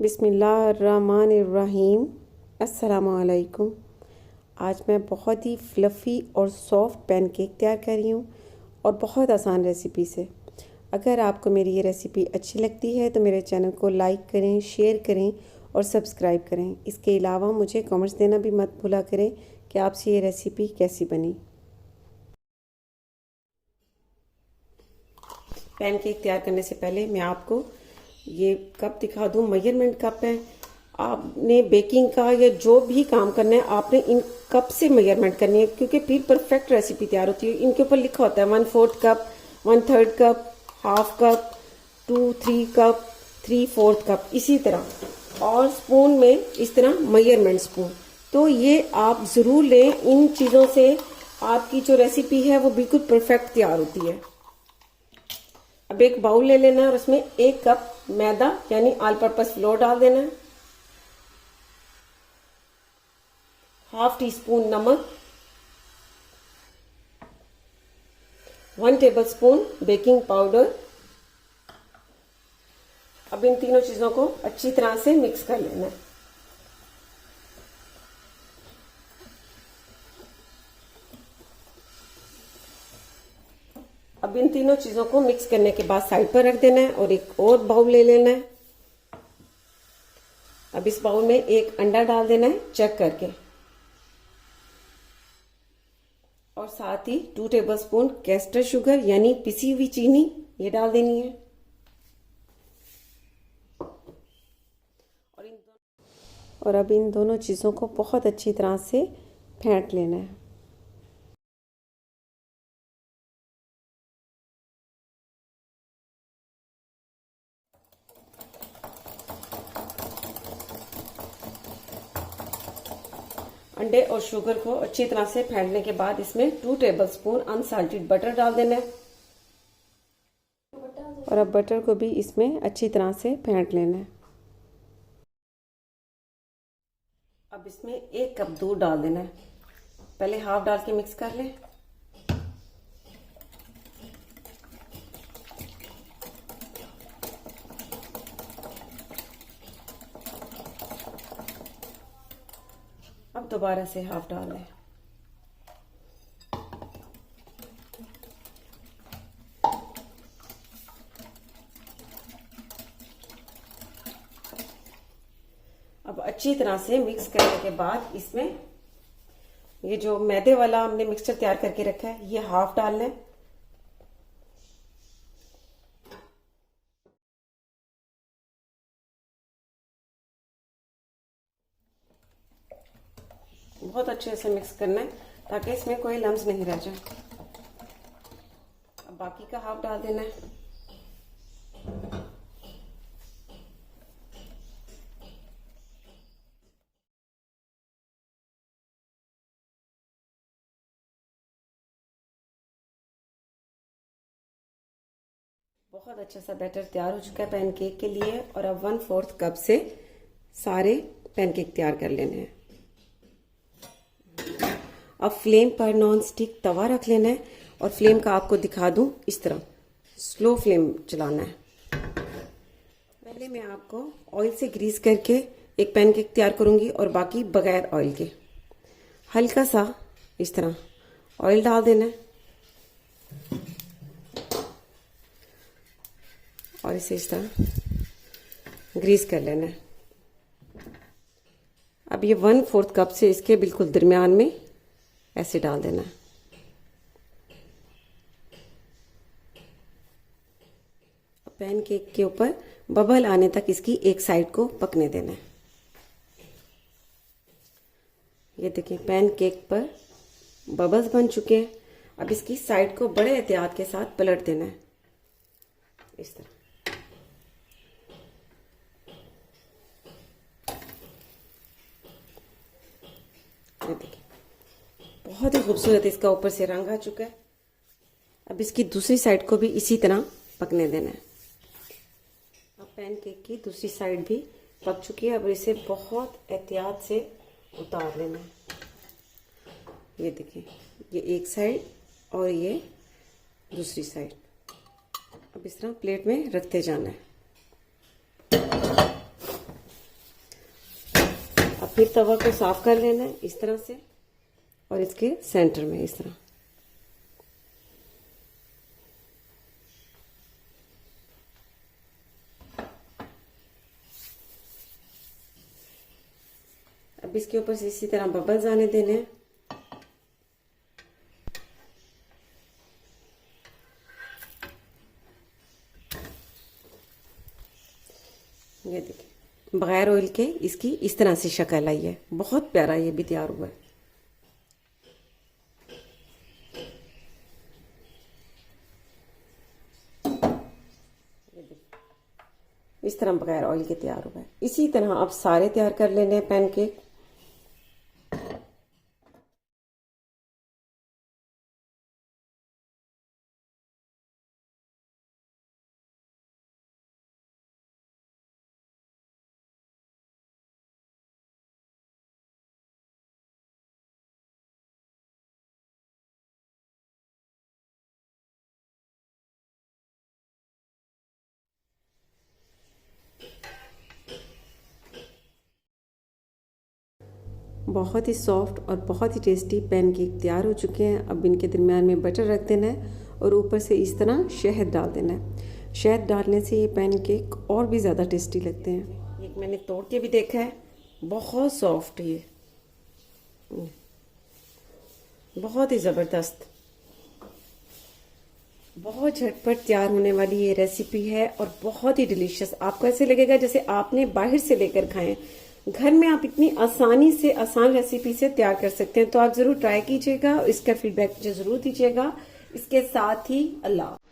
बिस्मिल्लाहिर्रहमानिर्रहीम। अस्सलामुअलैकुम। आज मैं बहुत ही फ्लफ़ी और सॉफ्ट पैनकेक तैयार कर रही हूँ और बहुत आसान रेसिपी से। अगर आपको मेरी ये रेसिपी अच्छी लगती है तो मेरे चैनल को लाइक करें, शेयर करें और सब्सक्राइब करें। इसके अलावा मुझे कमेंट्स देना भी मत भूला करें कि आपसे ये रेसिपी कैसी बनी। पैनकेक तैयार करने से पहले मैं आपको ये कप दिखा दूँ। मेजरमेंट कप है। आपने बेकिंग का या जो भी काम करना है आपने इन कप से मेजरमेंट करनी है, क्योंकि फिर परफेक्ट रेसिपी तैयार होती है। इनके ऊपर लिखा होता है 1/4 cup, 1/3 cup, half cup, 2-3 cup, 3/4 cup, इसी तरह। और स्पून में इस तरह मेजरमेंट स्पून। तो ये आप ज़रूर लें। इन चीज़ों से आपकी जो रेसिपी है वो बिल्कुल परफेक्ट तैयार होती है। अब एक बाउल ले लेना है और उसमें 1 कप मैदा यानी ऑल पर्पस फ्लोर डाल देना है, 1/2 टीस्पून नमक, 1 टेबलस्पून बेकिंग पाउडर। अब इन तीनों चीजों को अच्छी तरह से मिक्स कर लेना है। अब इन तीनों चीजों को मिक्स करने के बाद साइड पर रख देना है और एक और बाउल ले लेना है। अब इस बाउल में एक अंडा डाल देना है चेक करके, और साथ ही 2 टेबलस्पून कैस्टर शुगर यानी पिसी हुई चीनी ये डाल देनी है। और अब इन दोनों चीज़ों को बहुत अच्छी तरह से फेंट लेना है। अंडे और शुगर को अच्छी तरह से फेंटने के बाद इसमें 2 टेबलस्पून अनसाल्टेड बटर डाल देना है, और अब बटर को भी इसमें अच्छी तरह से फेंट लेना है। अब इसमें 1 कप दूध डाल देना है। पहले हाफ डाल के मिक्स कर लें। अब दोबारा से हाफ डाल लें। अब अच्छी तरह से मिक्स करने के बाद इसमें ये जो मैदे वाला हमने मिक्सचर तैयार करके रखा है ये हाफ डालना है। बहुत अच्छे से मिक्स करना है ताकि इसमें कोई लम्स नहीं रह जाए। अब बाकी का हाफ डाल देना है। बहुत अच्छा सा बैटर तैयार हो चुका है पैनकेक के लिए। और अब 1/4 कप से सारे पैनकेक तैयार कर लेने हैं। अब फ्लेम पर नॉन स्टिक तवा रख लेना है और फ्लेम का आपको दिखा दूं इस तरह स्लो फ्लेम चलाना है। पहले मैं आपको ऑयल से ग्रीस करके एक पैनकेक तैयार करूंगी और बाकी बगैर ऑयल के। हल्का सा इस तरह ऑयल डाल देना है और इसे इस तरह ग्रीस कर लेना है। अब ये 1/4 कप से इसके बिल्कुल दरमियान में ऐसे डाल देना है। पैनकेक के ऊपर बबल आने तक इसकी एक साइड को पकने देना है। ये देखिए पैनकेक पर बबल्स बन चुके हैं। अब इसकी साइड को बड़े एहतियात के साथ पलट देना है इस तरह। ये देखिए बहुत ही खूबसूरत इसका ऊपर से रंग आ चुका है। अब इसकी दूसरी साइड को भी इसी तरह पकने देना है। अब पैनकेक की दूसरी साइड भी पक चुकी है। अब इसे बहुत एहतियात से उतार लेना है। ये देखिए ये एक साइड और ये दूसरी साइड। अब इस तरह प्लेट में रखते जाना है। फिर तवा को साफ कर लेना है इस तरह से और इसके सेंटर में इस तरह। अब इसके ऊपर से इसी तरह बबल्स आने देने हैं। ये देखिए बगैर ऑयल के इसकी इस तरह से शक्ल आई है, बहुत प्यारा ये भी तैयार हुआ है। इस तरह बगैर ऑयल के तैयार हुआ है। इसी तरह आप सारे तैयार कर लेने हैं पैनकेक। बहुत ही सॉफ्ट और बहुत ही टेस्टी पैनकेक तैयार हो चुके हैं। अब इनके दरमियान में बटर रख देना है और ऊपर से इस तरह शहद डाल देना है। शहद डालने से ये पैनकेक और भी ज़्यादा टेस्टी लगते हैं। एक मैंने तोड़ के भी देखा है, बहुत सॉफ्ट है ये, बहुत ही ज़बरदस्त, बहुत झटपट तैयार होने वाली ये रेसिपी है और बहुत ही डिलीशियस। आपको ऐसे लगेगा जैसे आपने बाहर से लेकर खाएं। घर में आप इतनी आसानी से आसान रेसिपी से तैयार कर सकते हैं, तो आप जरूर ट्राई कीजिएगा और इसका फीडबैक मुझे जरूर दीजिएगा। इसके साथ ही अल्लाह।